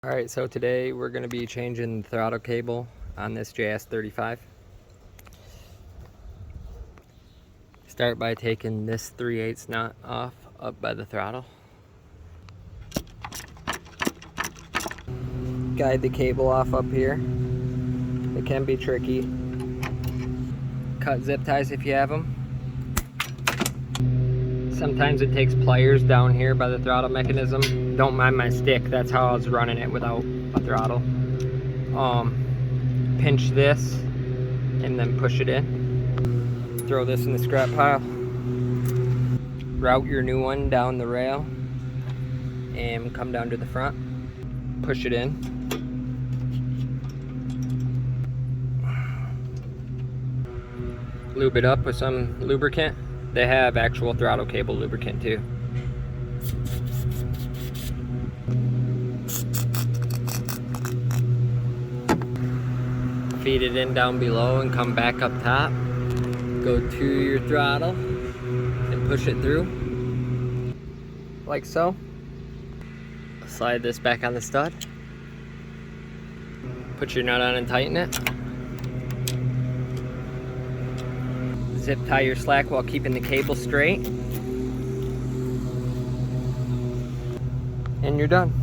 Alright, so today we're going to be changing the throttle cable on this JS 35. Start by taking this 3/8 nut off up by the throttle. Guide the cable off up here. It can be tricky. Cut zip ties if you have them. Sometimes it takes pliers down here by the throttle mechanism. Don't mind my stick, that's how I was running it without a throttle. Pinch this and then push it in. Throw this in the scrap pile. Route your new one down the rail and come down to the front. Push it in. Lube it up with some lubricant. They have actual throttle cable lubricant too. Feed it in down below and come back up top. Go to your throttle and push it through, like so. Slide this back on the stud. Put your nut on and tighten it. Zip tie your slack while keeping the cable straight. And you're done.